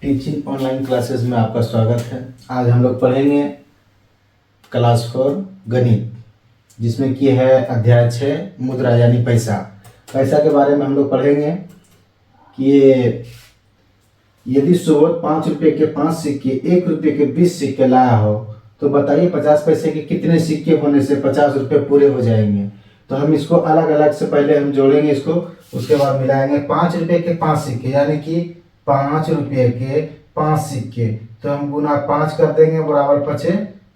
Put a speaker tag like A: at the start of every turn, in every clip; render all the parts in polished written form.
A: Teaching online classes में आपका स्वागत है। आज हम लोग पढ़ेंगे क्लास 4 गणित, जिसमें कि है अध्याय 6 मुद्रा यानी पैसा। पैसा के बारे में हम लोग पढ़ेंगे कि यदि सुबोध 5 रुपये के 5 सिक्के 1 रुपये के 20 सिक्के लाया हो तो बताइए 50 पैसे के कितने सिक्के होने से 50 रुपये पूरे हो जाएंगे। तो हम इसको अलग अलग से पहले हम जोड़ेंगे इसको, उसके बाद मिलाएंगे। 5 रुपये के 5 सिक्के यानी कि 5 रुपये के 5 सिक्के, तो हम गुना 5 कर देंगे बराबर बचे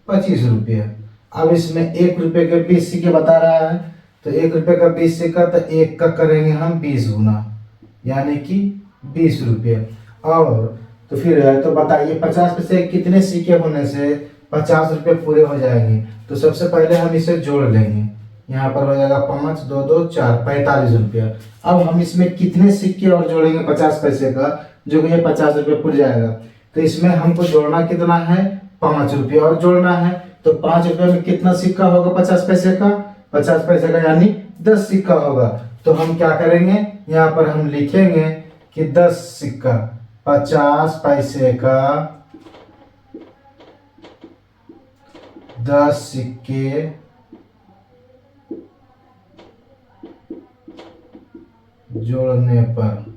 A: 25 रुपये। अब इसमें 1 रुपये के 20 सिक्के बता रहा है, तो 1 रुपये का 20 सिक्का, तो 1 का करेंगे हम 20 गुना यानी कि 20 रुपये। और तो फिर तो बताइए 50 पैसे कितने सिक्के होने से 50 रुपये पूरे हो जाएंगे। तो सबसे पहले हम इसे जोड़ लेंगे। यहाँ पर हो जाएगा 5 2 2 4 45 रुपया। अब हम इसमें कितने सिक्के और जोड़ेंगे 50 पैसे का, जो कि ये 50 रुपये पूरा जाएगा। तो इसमें हमको जोड़ना कितना है 5 रुपये और जोड़ना है। तो 5 रुपये में कितना सिक्का होगा 50 पैसे का, 50 पैसे का यानी 10 सिक्का होगा। तो हम क्या करेंगे, यहाँ पर हम लिखेंगे कि 10 सिक्का 50 पैसे का 10 सिक्के जोड़ने पर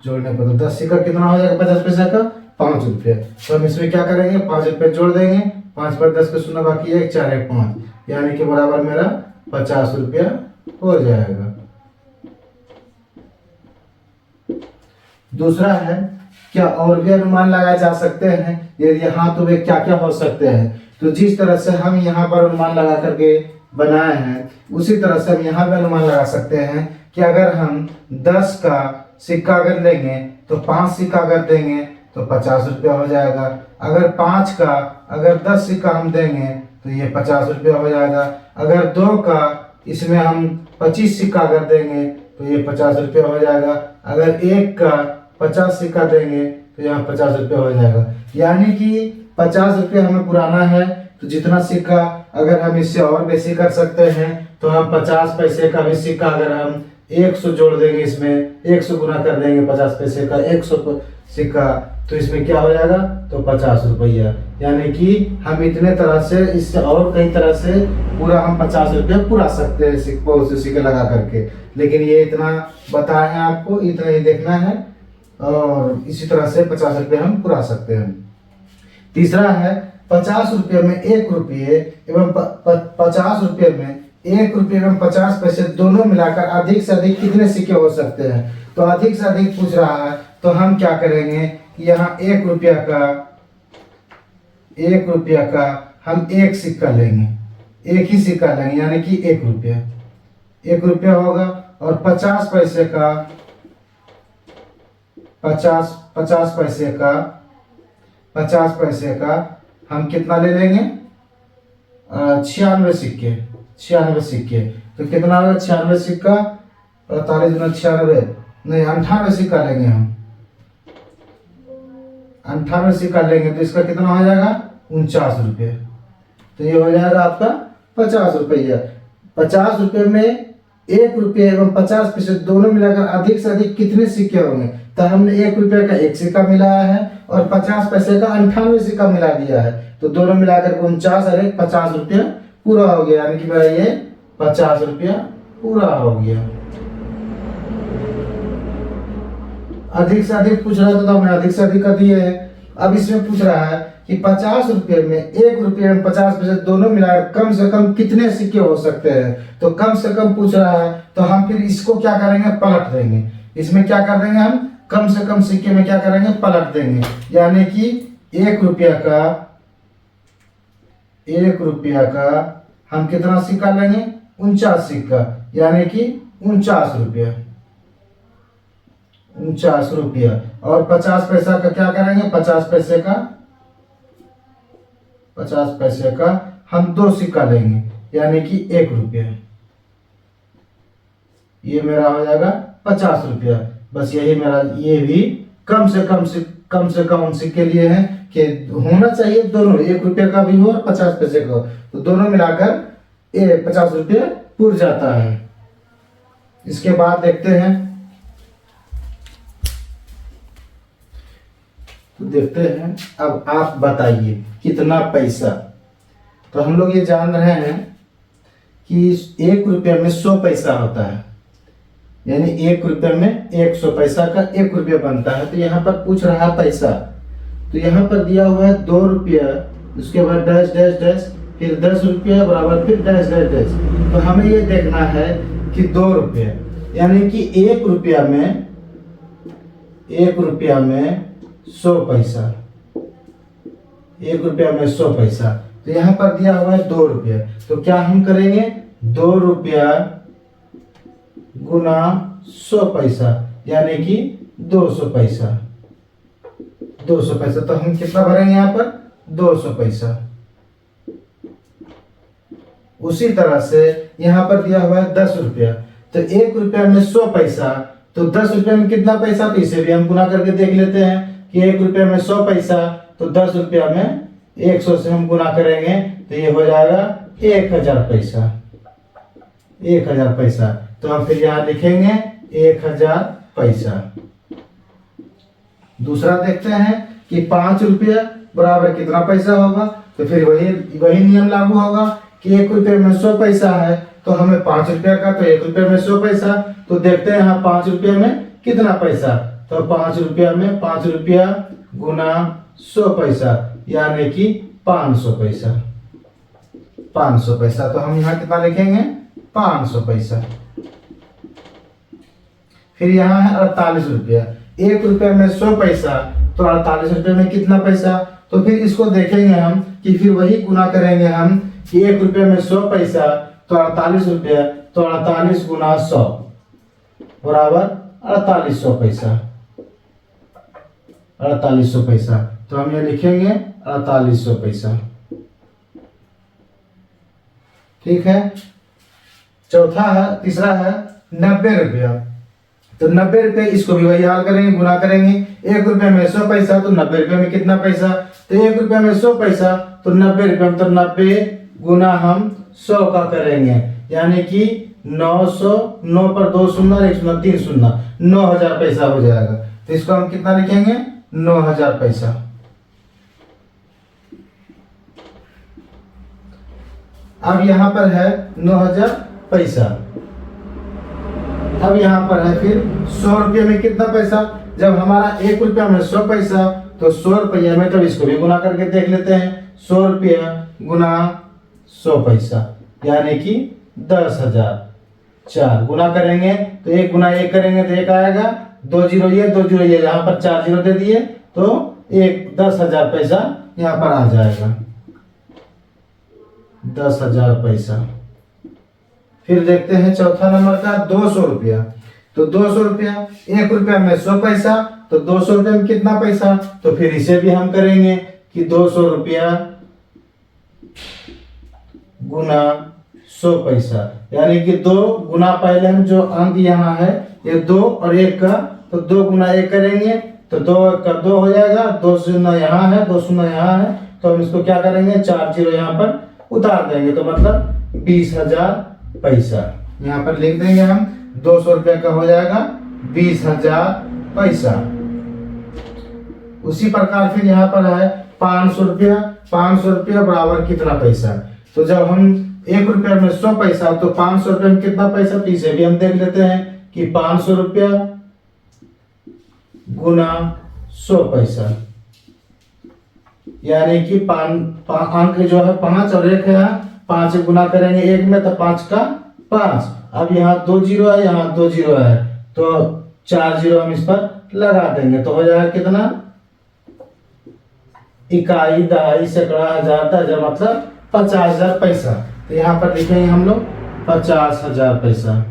A: तो 10 सिक्का कितना हो जाएगा 50 पैसे का 5 रुपये। तो हम इसमें क्या करेंगे 5 रुपये जोड़ देंगे। 5 पर 10 का शून्य बाकी है, 4 1 5 यानी कि बराबर मेरा 50 रुपया हो जाएगा। दूसरा है, क्या और भी अनुमान लगाए जा सकते हैं, यदि हाँ तो वे क्या क्या हो सकते हैं। तो जिस तरह से हम यहाँ पर अनुमान लगा करके बनाए हैं, उसी तरह से हम यहाँ भी अनुमान लगा सकते हैं कि अगर हम 10 का सिक्का अगर लेंगे तो 5 सिक्का अगर देंगे तो 50 रुपया हो जाएगा। अगर 5 का अगर 10 सिक्का हम देंगे तो ये 50 रुपया हो जाएगा। अगर 2 का इसमें हम 25 सिक्का अगर देंगे तो ये 50 रुपया हो जाएगा। अगर 1 का 50 सिक्का देंगे तो यहाँ 50 रुपया हो जाएगा। यानी कि 50 रुपये हमें पुराना है, तो जितना सिक्का अगर हम इससे और बेसी कर सकते हैं तो हम 50 पैसे का भी सिक्का अगर हम 100 जोड़ देंगे, इसमें 100 गुना कर देंगे 50 पैसे का 100 सिक्का, तो इसमें क्या हो जाएगा तो 50 रुपया। यानी कि हम इतने तरह से, इससे और कई तरह से पूरा हम 50 रुपया पुरा सकते हैं बहुत से सिक्के लगा करके। लेकिन ये इतना बताए हैं आपको, इतना ही देखना है और इसी तरह से 50 रुपये हम पुरा सकते हैं। तीसरा है 50 रुपये में 1 रुपये एवं 50 रुपये में 1 रुपये एवं 50 पैसे दोनों मिलाकर अधिक से अधिक कितने सिक्के हो सकते हैं। तो अधिक से अधिक पूछ रहा है, तो हम क्या करेंगे कि यहाँ 1 रुपया का हम 1 सिक्का लेंगे, 1 ही सिक्का लेंगे यानी कि 1 रुपया 1 रुपया होगा। और 50 पैसे का 50 पैसे का हम कितना ले लेंगे 96 सिक्के। तो कितना होगा 96 सिक्का 48 गुना 96 नहीं 98 सिक्का लेंगे हम 98 सिक्का लेंगे तो इसका कितना हो जाएगा 49 रुपये। तो ये हो जाएगा आपका 50 रुपया। 50 रुपये में 1 रुपये एवं 50 पैसे दोनों मिलाकर अधिक से अधिक कितने सिक्के होंगे। तो हमने 1 रुपये का 1 सिक्का मिलाया है और 50 पैसे का 98 सिक्का मिला दिया है, तो दोनों मिलाकर 49 और 50 रुपया पूरा हो गया। यानी कि मेरा ये 50 रुपया पूरा हो गया। अधिक से अधिक पूछ रहा था तो हमने अधिक से अधिक कर दिए है। अब इसमें पूछ रहा है कि 50 रुपये में 1 रुपये में 50 पैसे दोनों मिलाकर कम से कम कितने सिक्के हो सकते हैं। तो कम से कम पूछ रहा है, तो हम फिर इसको क्या करेंगे पलट देंगे। इसमें क्या कर देंगे हम कम से कम सिक्के में क्या करेंगे पलट देंगे। यानी कि 1 रुपया का हम कितना सिक्का लेंगे 49 सिक्का यानी कि 49 रुपया। और 50 पैसा का क्या करेंगे 50 पैसे का हम 2 सिक्का लेंगे यानी कि 1 रुपया। ये मेरा हो जाएगा 50 रुपया। बस यही मेरा, ये भी कम से कम सिक्के लिए हैं कि होना चाहिए दोनों, 1 रुपये का भी हो और 50 पैसे का हो, तो दोनों मिलाकर 50 रुपये पूर जाता है। इसके बाद देखते हैं तो देखते हैं, अब आप बताइए कितना पैसा। तो हम लोग ये जान रहे हैं कि 1 रुपये में 100 पैसा होता है, यानी 1 रुपये में 100 पैसा का 1 रुपया बनता है। तो यहाँ पर पूछ रहा है पैसा, तो यहाँ पर दिया हुआ है 2 रुपया, उसके बाद डैश डैश डैश, फिर 10 रुपया बराबर फिर डैश डैश डैश। तो हमें ये देखना है कि 2 रुपये, यानी कि 1 रुपया में 100 पैसा, 1 रुपया में 100 पैसा। तो यहाँ पर दिया हुआ है 2 रुपया, तो क्या हम करेंगे, 2 रुपया गुना 100 पैसा, यानी कि 200 पैसा। 200 पैसा, तो हम कितना भरेंगे यहाँ पर, 200 पैसा। उसी तरह से यहाँ पर दिया हुआ है 10 रुपया, तो 1 रुपया में 100 पैसा, तो 10 रुपये में कितना पैसा, तो इसे भी हम गुना करके देख लेते हैं कि 1 रुपये में 100 पैसा, तो 10 रुपया में 100 से हम गुना करेंगे तो ये हो जाएगा 1000 पैसा। 1000 पैसा, तो हम फिर यहाँ लिखेंगे 1000 पैसा। दूसरा देखते हैं कि 5 रुपया बराबर कितना पैसा होगा, तो फिर वही नियम लागू होगा कि 1 रुपये में 100 पैसा है, तो हमें 5 रुपया का, तो 1 रुपये में 100 पैसा। तो देखते हैं यहाँ 5 रुपये में कितना पैसा, तो 5 रुपया में 5 रुपया गुना 100 पैसा, यानी कि 500 पैसा। 500 पैसा, तो हम यहाँ कितना लिखेंगे, 500 पैसा। फिर यहाँ है 48 रुपया, 1 रुपये में 100 पैसा, तो 48 रुपये में कितना पैसा, तो फिर इसको देखेंगे हम कि फिर वही गुना करेंगे हम कि 1 रुपये में 100 पैसा, तो 48 रुपया, तो 48 गुना 100 बराबर 4800 पैसा। 4800 पैसा, तो हम ये लिखेंगे 4800 पैसा। ठीक है। चौथा है, तीसरा है 90 रुपया, तो 90 रुपये, इसको भी वही हाल करेंगे, गुना करेंगे। 1 रुपये में 100 पैसा, तो 90 रुपये में कितना पैसा, तो 1 रुपये में 100 पैसा, तो 90 रुपये में, तो 90 गुना हम 100 का करेंगे, यानी कि 900, 9 पर 2 शून्य, 1 शून्य 3 शून्य, 9000 पैसा हो जाएगा। तो इसको हम कितना लिखेंगे, 9000 पैसा। अब यहाँ पर है 9000 पैसा। अब यहाँ पर है फिर 100 रुपये में कितना पैसा, जब हमारा 1 रुपया में 100 पैसा, तो 100 रुपया में, तो इसको भी गुना करके देख लेते हैं। 100 रुपया गुना 100 पैसा, यानी कि 10,000। गुना करेंगे तो 1 गुना 1 करेंगे तो 1 आएगा, 2 जीरो ये 2 जीरो ये, यहाँ पर 4 जीरो दे दिए, तो 10,000 पैसा यहाँ पर आ जाएगा। 10,000 पैसा। फिर देखते हैं चौथा नंबर का 200 रुपया, तो 200 रुपया, 1 रुपया में 100 पैसा, तो 200 रुपये में कितना पैसा, तो फिर इसे भी हम करेंगे कि 200 रुपया गुना 100 पैसा, यानी कि 2 गुना, पहले हम जो अंक यहाँ है ये 2 और 1 का, तो 2 गुना 1 करेंगे तो 2 का 2 हो जाएगा, 2 शून्य यहाँ है, 2 शून्य यहाँ है, तो हम इसको क्या करेंगे, 4 जीरो यहाँ पर उतार देंगे, तो मतलब 20,000 पैसा यहाँ पर लिख देंगे हम। 200 रुपये का हो जाएगा 20,000 पैसा। उसी प्रकार फिर यहाँ पर है 500 रुपया। 500 रुपया बराबर कितना पैसा, तो जब हम 1 रुपये में 100 पैसा, तो 500 रुपये में कितना पैसा, तो इसे भी हम देख लेते हैं कि 500 रुपया गुना 100 पैसा, यानी कि अंक जो है 5 और 1 है, 5 गुना करेंगे 1 में, तो 5 का 5। अब यहाँ 2 जीरो है, यहाँ 2 जीरो है, तो 4 जीरो हम इस पर लगा देंगे, तो हो जाएगा कितना, इकाई, दहाई, सैकड़ा, हजार, दर्जन, मतलब 50,000 पैसा। तो यहाँ पर लिखेंगे हम लोग 50,000 पैसा।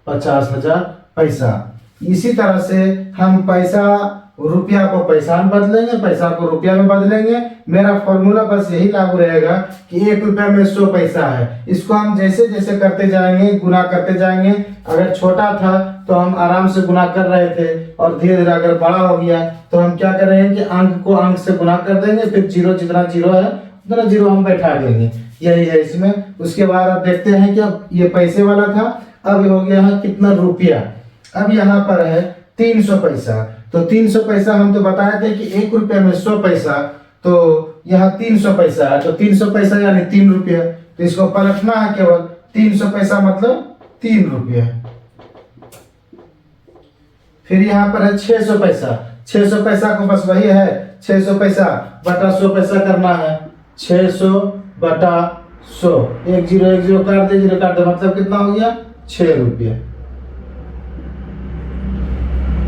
A: 50,000 पैसा। इसी तरह से हम पैसा, रुपया को पैसा में बदलेंगे, पैसा को रुपया में बदलेंगे। मेरा फॉर्मूला बस यही लागू रहेगा कि 1 रुपये में 100 पैसा है, इसको हम जैसे जैसे करते जाएंगे, गुना करते जाएंगे। अगर छोटा था तो हम आराम से गुना कर रहे थे, और धीरे धीरे अगर बड़ा हो गया तो हम क्या करेंगे कि अंक को अंक से गुना कर देंगे, फिर जीरो, जितना जीरो है उतना जीरो हम बैठा देंगे। यही है इसमें। उसके बाद अब देखते हैं कि अब ये पैसे वाला था, अब हो गया है कितना, रुपया। अब यहाँ पर है 300 पैसा। तो 300 पैसा हम तो बताए थे कि 1 रुपये में 100 पैसा, तो यहाँ 300 पैसा है, तो 300 पैसा यानी 3 रुपये। तो इसको पलटना है केवल, 300 पैसा मतलब 3 रुपये। फिर यहाँ पर है 600 पैसा। 600 पैसा को बस वही है, 600 पैसा बटा 100 पैसा करना है। 600 बटा 100, 1 0 1 0 काट दे, 0 काट दे, मतलब कितना हो गया 6 रुपये।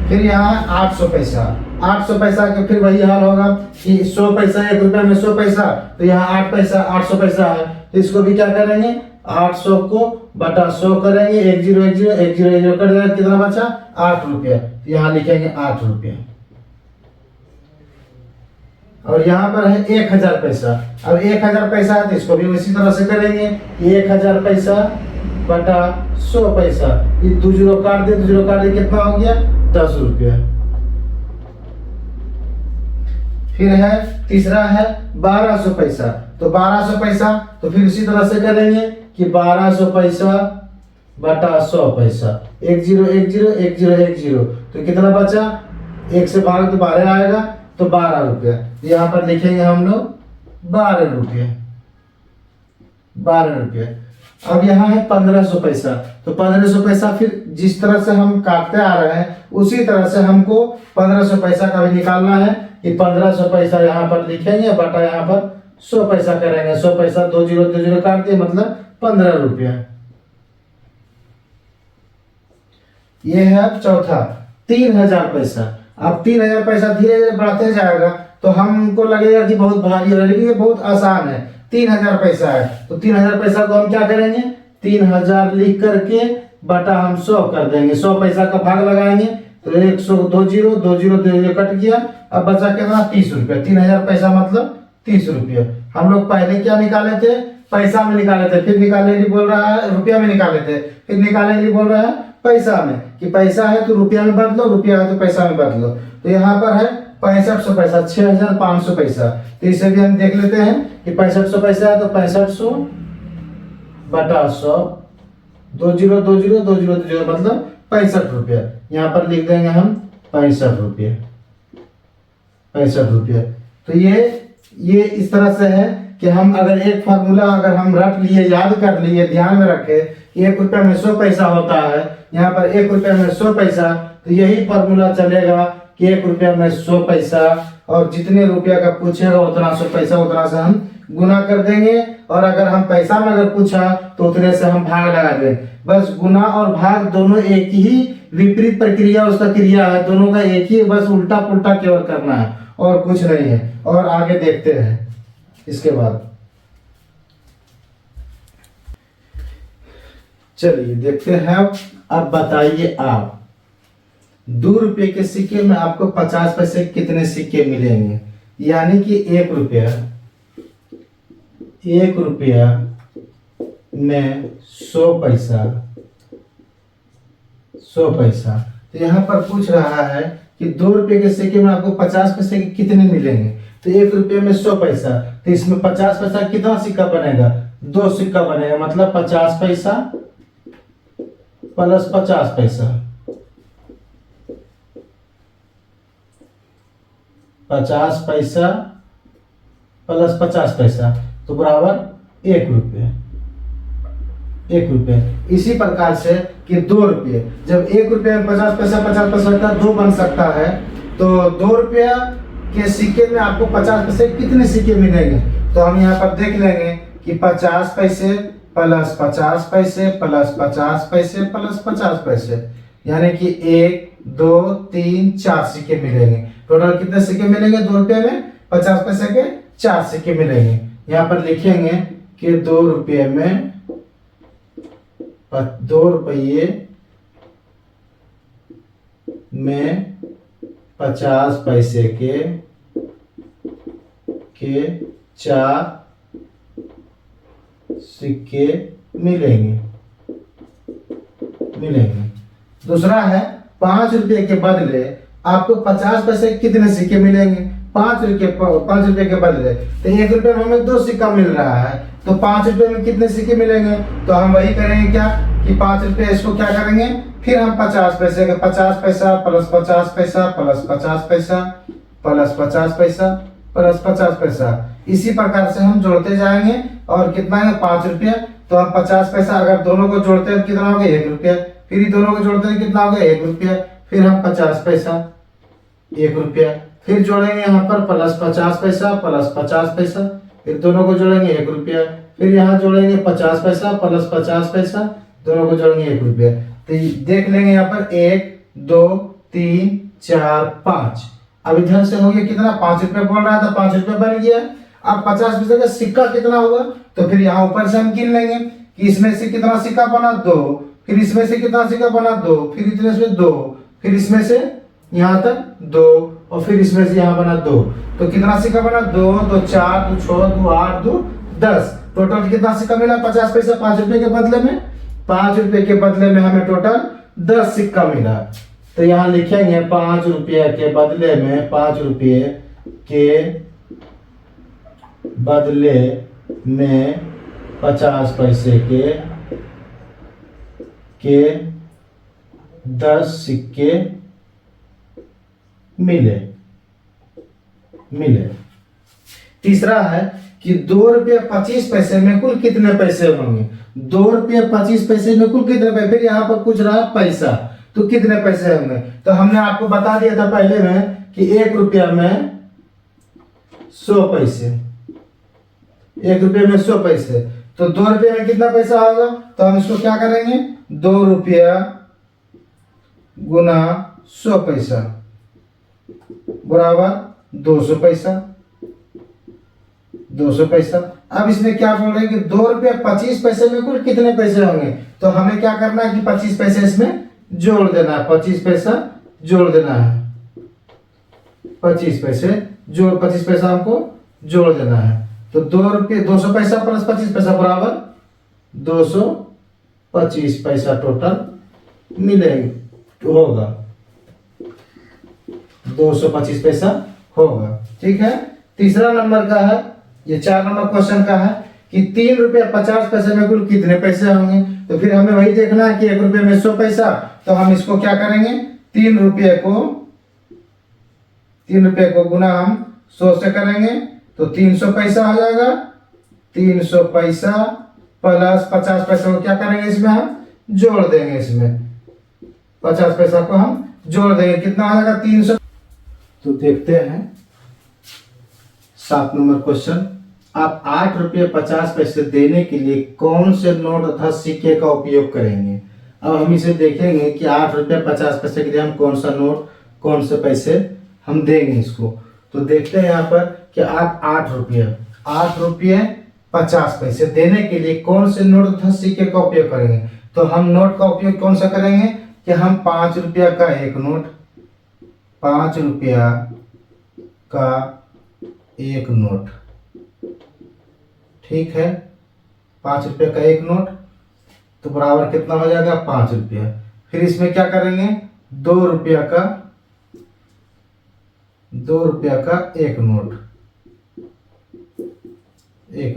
A: फिर यहाँ 800 पैसा। 800 पैसा के फिर वही हाल होगा कि 100 पैसा 1 रुपये में 100 पैसा, तो यहाँ 8 पैसा 800 पैसा है, तो इसको भी क्या करेंगे 800 को बटा 100 करेंगे, 1 0 1 0 1 0 1 0 कर देगा, कितना बचा 8 रुपये। तो यहाँ लिखेंगे 8 रुपये। और यहाँ पर है 1000 पैसा। अब 1000 पैसा है तो इसको भी उसी तरह से करेंगे, 1000 पैसा बटा 100 पैसा, ये 2 0 काट दे, 2 0 काट दे, कितना हो गया 10 रुपये। फिर है तीसरा है 1200 पैसा। तो 1200 पैसा तो फिर इसी तरह से करेंगे कि 1200 पैसा बटा 100 पैसा, 1 0 1 0 1 0 1 0, तो कितना बचा 1 से भाग तो 12 आएगा, तो 12 रुपये। यहाँ पर लिखेंगे हम लोग 12 रुपये, 12 रुपये। अब यहाँ है 1500 पैसा। तो 1500 पैसा फिर जिस तरह से हम काटते आ रहे हैं उसी तरह से हमको 1500 पैसा का भी निकालना है कि 1500 पैसा यहाँ पर लिखेंगे बटा यहाँ पर 100 पैसा करेंगे। 100 पैसा 2 0 2 0 काट दिए, मतलब 15 रुपये। ये है चौथा 3000 पैसा। अब 3000 पैसा धीरे धीरे बढ़ते जाएगा तो हमको लगेगा कि बहुत भारी है, लेकिन ये बहुत आसान है। 3000 पैसा है तो 3000 पैसा को हम क्या करेंगे 3000 लिख करके बटा हम 100 कर देंगे। 100 पैसा का भाग लगाएंगे तो 100 2 0 2 0 2 0 कट गया, अब बचा कितना 30 रुपये। 3000 पैसा मतलब 30 रुपये। हम लोग पहले क्या निकाले थे पैसा में निकाले थे, फिर निकालने के लिए बोल रहा है रुपया में निकाले थे, फिर निकालने के लिए बोल रहा है पैसा में, कि पैसा है तो रुपया में बदलो, रुपया है तो पैसा में बदलो। तो यहाँ पर है 6500 पैसा, 6500 पैसा। तो इसे भी हम देख लेते हैं कि 6500 पैसा है तो 6500 बटा 100, 2 0 2 0 2 0 2 0 मतलब 65 रुपये। यहाँ पर लिख देंगे हम 65 रुपये, 65 रुपये। तो ये इस तरह से है कि हम अगर एक फार्मूला अगर हम रख लिए, याद कर लिए, ध्यान में रखे कि 1 रुपये में 100 पैसा होता है, यहाँ पर 1 रुपये में 100 पैसा, तो यही फार्मूला चलेगा कि 1 रुपये में 100 पैसा, और जितने रुपया का पूछेगा उतना 100 पैसा उतना से हम गुना कर देंगे। और अगर हम पैसा में अगर पूछा तो उतने से हम भाग लगा देंगे। बस गुना और भाग दोनों एक ही विपरीत प्रक्रिया उसका क्रिया है, दोनों का एक ही, बस उल्टा पुल्टा केवल करना है और कुछ नहीं है। और आगे देखते हैं इसके बाद, चलिए देखते हैं। अब बताइए आप 2 रुपये के सिक्के में आपको 50 पैसे कितने सिक्के मिलेंगे। यानी कि 1 रुपया में 100 पैसा, 100 पैसा। तो यहाँ पर पूछ रहा है कि 2 रुपये के सिक्के में आपको 50 पैसे के कितने मिलेंगे। तो 1 रुपये में 100 पैसा, तो इसमें 50 पैसा कितना सिक्का बनेगा 2 सिक्का बनेगा, मतलब 50 पैसा प्लस 50 पैसा, 50 पैसा प्लस 50 पैसा, तो बराबर 1 रुपये, 1 रुपये। इसी प्रकार से कि 2 रुपये, जब 1 रुपये में 50 पैसा 50 पैसा का 2 बन सकता है, तो 2 रुपया के सिक्के में आपको 50 पैसे कितने सिक्के मिलेंगे। तो हम यहाँ पर देख लेंगे कि 50 पैसे प्लस 50 पैसे प्लस 50 पैसे प्लस 50 पैसे, यानी कि 1 2 3 4 सिक्के मिलेंगे। टोटल कितने सिक्के मिलेंगे 2 रुपये में 50 पैसे के 4 सिक्के मिलेंगे। यहाँ पर लिखेंगे कि 2 रुपये में 2 रुपये में 50 पैसे के 4 सिक्के मिलेंगे। दूसरा है 5 रुपये के बदले आपको 50 पैसे कितने सिक्के मिलेंगे। 5 रुपये के बदले, तो 1 रुपये में हमें 2 सिक्का मिल रहा है, तो 5 रुपये में कितने सिक्के मिलेंगे? तो हम वही करेंगे क्या कि 5 रुपये इसको क्या करेंगे, फिर हम 50 पैसे का 50 पैसा प्लस 50 पैसा प्लस 50 पैसा प्लस 50 पैसा प्लस 50 पैसा, इसी प्रकार से हम जोड़ते जाएंगे। और कितना है 5 रुपया, तो हम 50 पैसा अगर दोनों को जोड़ते हैं कितना हो गया 1 रुपया, फिर ही दोनों को जोड़ते हैं कितना हो गया 1 रुपया, फिर हम 50 पैसा 1 रुपया, फिर जोड़ेंगे यहाँ पर प्लस 50 पैसा प्लस 50 पैसा, फिर दोनों को जोड़ेंगे 1 रुपया, फिर यहाँ जोड़ेंगे 50 पैसा प्लस 50 पैसा, दोनों को जोड़ेंगे 1 रुपया। तो देख लेंगे यहाँ पर 1 2 3 4 5, अब इधर से हो गया कितना 5 रुपया बोल रहा था, 5 रुपया बन गया। अब 50 पैसे का सिक्का कितना होगा, तो फिर यहाँ ऊपर से हम गिन लेंगे कि इसमें से कितना सिक्का बना 2, फिर इसमें से कितना सिक्का बना 2, फिर इतने से 2, फिर इसमें से यहाँ तक 2, और फिर इसमें से यहाँ बना 2, तो कितना सिक्का बना 2 2 4 2 6 2 8 2 10, टोटल कितना सिक्का मिला 50 पैसा 5 रुपए के बदले में, 5 रुपए के बदले में हमें टोटल 10 सिक्का मिला। तो यहाँ लिखेंगे 5 रुपये के बदले में, 5 रुपये के बदले में 50 पैसे के 10 सिक्के मिले। तीसरा है कि 2 रुपये 25 पैसे में कुल कितने पैसे होंगे, 2 रुपये 25 पैसे में कुल कितने पैसे, फिर यहाँ पर कुछ रहा पैसा, तो कितने पैसे होंगे। तो हमने आपको बता दिया था पहले में कि 1 रुपया में 100 पैसे, 1 रुपये में 100 पैसे, तो 2 रुपये में कितना पैसा होगा, तो हम इसको क्या करेंगे 2 रुपया गुना 100 पैसा बराबर 200 पैसा, 200 पैसा। अब इसमें क्या बोल रहे हैं कि 2 रुपये 25 पैसे में कुल कितने पैसे होंगे, तो हमें क्या करना है कि 25 पैसे इसमें जोड़ देना है, 25 पैसा जोड़ देना है, 25 पैसा हमको जोड़ देना है। तो 2 रुपये 200 पैसा प्लस 25 पैसा बराबर 225 पैसा टोटल मिलेगा, होगा 225 पैसा होगा। ठीक है, तीसरा नंबर का है, ये 4 नंबर क्वेश्चन का है कि 3 रुपये 50 पैसे में कुल कितने पैसे होंगे। तो फिर हमें वही देखना है कि 1 रुपये में 100 पैसा, तो हम इसको क्या करेंगे 3 रुपये को गुना हम 100 से करेंगे, तो 300 पैसा हो जाएगा, 300 पैसा प्लस 50 पैसा को क्या करेंगे इसमें हम जोड़ देंगे, इसमें 50 पैसा को हम जोड़ देंगे, कितना आ जाएगा 300। तो देखते हैं 7 नंबर क्वेश्चन, आप 8 रुपये 50 पैसे देने के लिए कौन से नोट तथा सिक्के का उपयोग करेंगे। अब हम इसे देखेंगे कि 8 रुपये 50 पैसे के लिए हम कौन सा नोट कौन से पैसे हम देंगे इसको। तो देखते हैं यहाँ पर कि आप 8 रुपये 50 पैसे देने के लिए कौन से नोट तथा सिक्के का उपयोग करेंगे। तो हम नोट का उपयोग कौन सा करेंगे कि हम 5 रुपया का एक नोट, 5 रुपया का एक नोट, ठीक है, 5 रुपये का एक नोट, तो बराबर कितना हो जाएगा 5 रुपया। फिर इसमें क्या करेंगे 2 रुपया का एक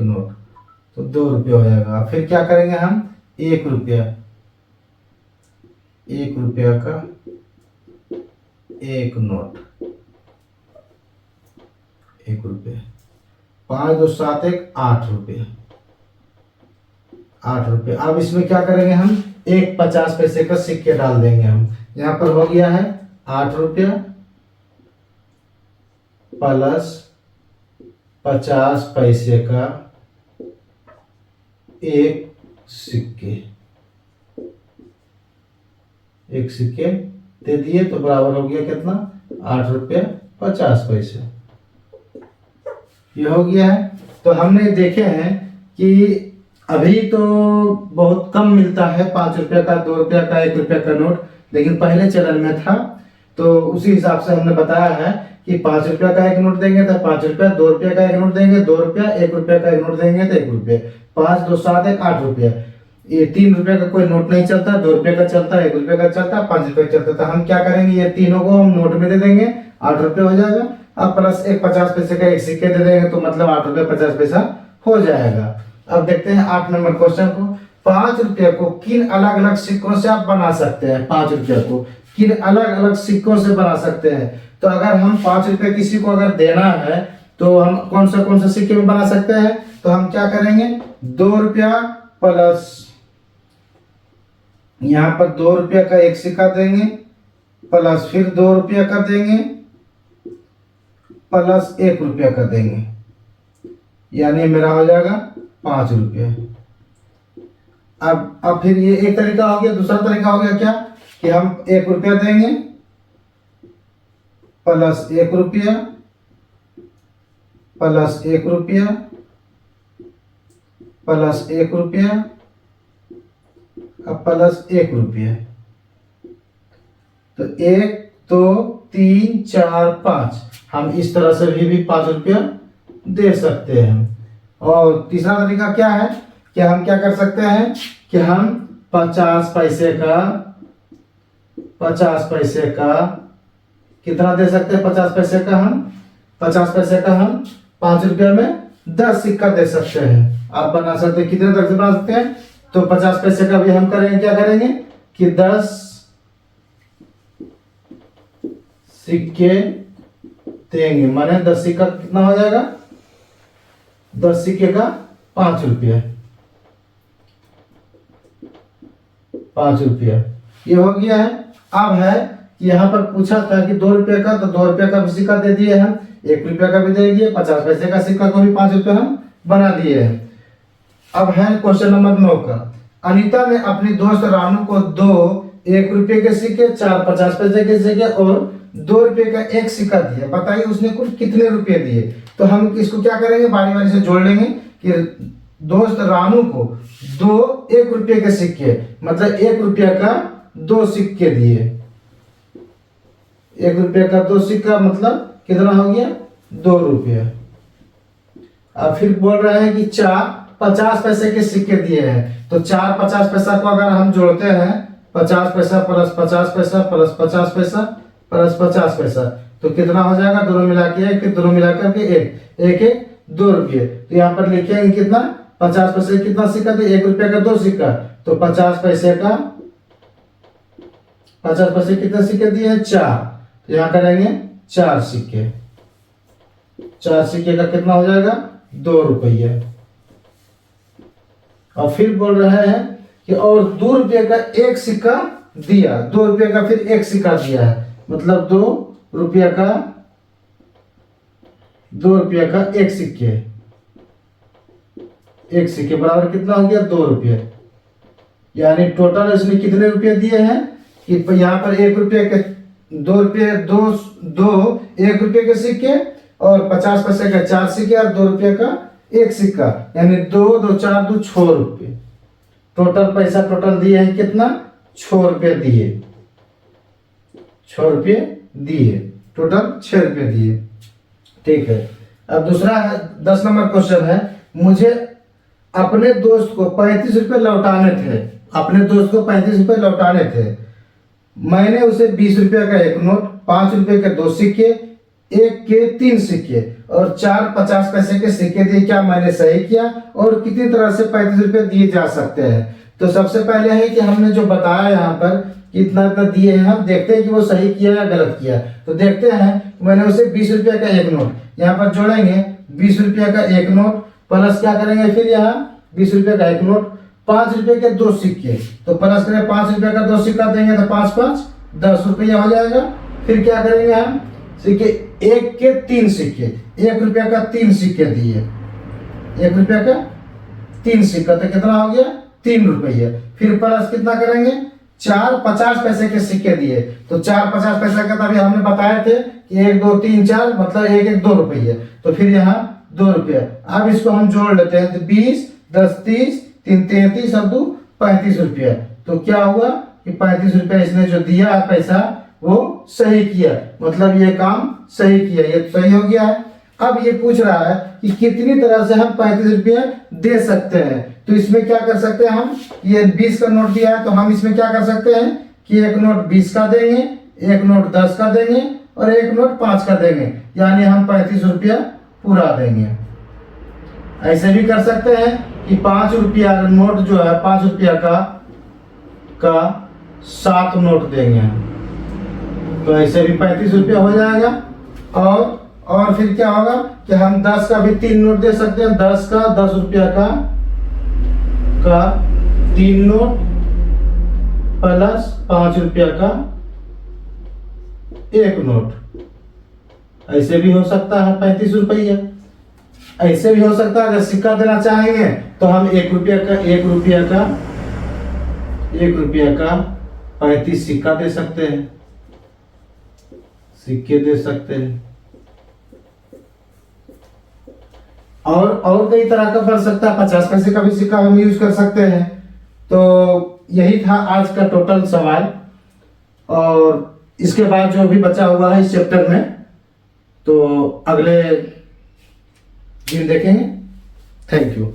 A: नोट, तो 2 रुपया हो जाएगा। फिर क्या करेंगे हम 1 रुपया का एक नोट, 1 रुपया, 5 2 7 1 8 रुपये, 8 रुपये। अब इसमें क्या करेंगे हम एक 50 पैसे का सिक्के डाल देंगे हम, यहाँ पर हो गया है 8 रुपया प्लस 50 पैसे का एक सिक्के दे दिए, तो बराबर हो गया कितना 8 रुपया 50 पैसे, ये हो गया है। तो हमने देखे हैं कि अभी तो बहुत कम मिलता है 5 रुपये का, 2 रुपये का, 1 रुपये का नोट, लेकिन पहले चलन में था, तो उसी हिसाब से हमने बताया है कि 5 रुपये का एक नोट देंगे तो 5 रुपया, 2 रुपये का एक नोट देंगे 2 रुपया, 1 रुपये का एक नोट देंगे तो 1 रुपये, 5 2 7 1 8 रुपया। ये 3 रुपये का कोई नोट नहीं चलता, 2 रुपये का चलता, 1 रुपये का चलता, 5 रुपये का चलता। तो हम क्या करेंगे ये तीनों को हम नोट में दे देंगे, 8 रुपये हो जाएगा। अब प्लस एक 50 पैसे का एक सिक्के दे देंगे, तो मतलब 8 रुपये 50 पैसा हो जाएगा। अब देखते हैं 8 नंबर क्वेश्चन को। 5 रुपये को किन अलग अलग सिक्कों से आप बना सकते हैं? 5 रुपये को किन अलग अलग सिक्कों से बना सकते हैं? तो अगर हम 5 रुपये किसी को अगर देना है तो हम कौन सा सिक्के में बना सकते हैं? तो हम क्या करेंगे, 2 रुपया प्लस यहाँ पर 2 रुपया का एक सिक्का देंगे, प्लस फिर 2 रुपया का देंगे, प्लस 1 रुपया का देंगे, यानी मेरा हो जाएगा 5 रुपये। अब फिर ये एक तरीका हो गया। दूसरा तरीका हो गया क्या कि हम 1 रुपया देंगे प्लस 1 रुपया प्लस 1 रुपया प्लस 1 रुपया अब प्लस 1 रुपया। तो 1 2 3 4 5 हम इस तरह से भी 5 रुपया दे सकते हैं। और तीसरा तरीका क्या है कि हम क्या कर सकते हैं कि हम 50 पैसे का कितना दे सकते हैं? 50 पैसे का हम 5 रुपया में 10 सिक्का दे सकते हैं। आप बना सकते हैं, कितने तक से बना सकते हैं? तो 50 पैसे का भी हम करेंगे, क्या करेंगे कि 10 सिक्के देंगे, माने 10 सिक्का कितना हो जाएगा? 10 सिक्के का 5 रुपया, 5 रुपया ये हो गया है। अब है कि यहाँ पर पूछा था कि 2 रुपये का, तो 2 रुपये का भी सिक्का दे दिए हम, 1 रुपये का भी दे दिए, 50 पैसे का सिक्का को भी 5 रुपये हम बना दिए हैं। अब है क्वेश्चन नंबर 9 का। अनीता ने अपनी दोस्त रानू को 2 1 रुपये के सिक्के, 4 50 पैसे के सिक्के और 2 रुपये का एक सिक्का दिया। बताइए उसने कुल कितने रुपये दिए? तो हम इसको क्या करेंगे, बारी बारी से जोड़ लेंगे कि दोस्त रानू को 2 1 रुपये के सिक्के, मतलब 1 रुपया का 2 सिक्के दिए। 1 रुपये का 2 सिक्का मतलब कितना हो गया? 2 रुपया। अब फिर बोल रहे हैं कि 4 50 पैसे के सिक्के दिए हैं। तो 4 50 पैसा को अगर हम जोड़ते हैं, 50 पैसा प्लस 50 पैसा प्लस 50 पैसा प्लस 50 पैसा, तो कितना हो जाएगा? दोनों मिला के 1, फिर दोनों मिला करके 1 2 रुपये। तो यहाँ पर लिखेंगे कितना? 50 पैसे कितना सिक्का दिए? 1 रुपये का 2 सिक्का, तो 50 पैसे कितने सिक्के दिए हैं? 4। तो यहाँ करेंगे 4 सिक्के, 4 सिक्के का कितना हो जाएगा? 2 रुपये। और फिर बोल रहे हैं कि और 2 रुपये का एक सिक्का दिया, 2 रुपये का फिर एक सिक्का दिया है, मतलब 2 रुपये का एक सिक्के बराबर कितना हो गया? 2 रुपये। यानी टोटल इसने कितने रुपये दिए हैं कि यहाँ पर 1 रुपये के 2 रुपये 2 1 रुपये के सिक्के और 50 पैसे का 4 सिक्के और 2 रुपये का एक सिक्का, यानी 2 2 4 2 6 रुपये। टोटल पैसा टोटल दिए हैं कितना? 6 रुपये दिए, 6 रुपये दिए, टोटल 6 रुपये दिए। ठीक है। अब दूसरा है 10 नंबर क्वेश्चन है। मुझे अपने दोस्त को 35 रुपये लौटाने थे, अपने दोस्त को 35 रुपये लौटाने थे। मैंने उसे 20 रुपये का एक नोट, 5 रुपये के 2 सिक्के, 1 के 3 सिक्के और 4 50 पैसे के सिक्के दिए। क्या मैंने सही किया? और कितनी तरह से 35 रुपये दिए जा सकते हैं? तो सबसे पहले है कि हमने जो बताया यहाँ पर कि इतना इतना दिए हैं, हम देखते हैं कि वो सही किया या गलत किया। तो देखते हैं, मैंने उसे 20 रुपये का एक नोट यहाँ पर जोड़ेंगे, 20 रुपये का एक नोट प्लस क्या करेंगे, फिर यहाँ 20 रुपये का एक नोट, 5 रुपये के 2 सिक्के, तो प्लस करें 5 रुपये का 2 सिक्का देंगे तो 5 5 10 रुपया हो जाएगा। फिर क्या करेंगे हम, सिक्के 1 के 3 सिक्के, 1 रुपये का 3 सिक्के दिए, 1 रुपये का 3 सिक्का, तो कितना हो गया? 3 रुपये। फिर प्लस कितना करेंगे? 4 50 पैसे के सिक्के दिए, तो 4 50 पैसे का तभी हमने बताए थे कि 1 2 3 4 मतलब 1 1 2 रुपये, तो फिर यहाँ 2 रुपये। अब इसको हम जोड़ लेते हैं, तो 20 10 30 3 33 और 2 35 रुपये। तो क्या हुआ कि 35 रुपये इसने जो दिया है पैसा वो सही किया, मतलब ये काम सही किया, ये सही हो गया है। अब ये पूछ रहा है कि कितनी तरह से हम 35 रुपये दे सकते हैं। तो इसमें क्या कर सकते हैं हम, ये 20 का नोट दिया है तो हम इसमें क्या कर सकते हैं कि एक नोट 20 का देंगे, एक नोट 10 का देंगे और एक नोट 5 का देंगे, यानी हम 35 रुपया पूरा देंगे। ऐसे भी कर सकते हैं कि 5 रुपया नोट जो है 5 रुपया का 7 नोट देंगे हम, तो ऐसे भी 35 रुपया हो जाएगा। और फिर क्या होगा कि हम 10 का भी 3 नोट दे सकते हैं, 10 का 10 रुपया का 3 नोट प्लस 5 रुपया का 1 नोट, ऐसे भी हो सकता है 35 रुपया। ऐसे भी हो सकता है अगर सिक्का देना चाहेंगे तो हम 1 रुपया का 35 सिक्का दे सकते हैं, सिक्के दे सकते हैं। और कई तरह का बन सकता है, 50 पैसे का भी सिक्का हम यूज कर सकते हैं। तो यही था आज का टोटल सवाल, और इसके बाद जो भी बचा हुआ है इस चैप्टर में तो अगले दिन देखेंगे। Thank you.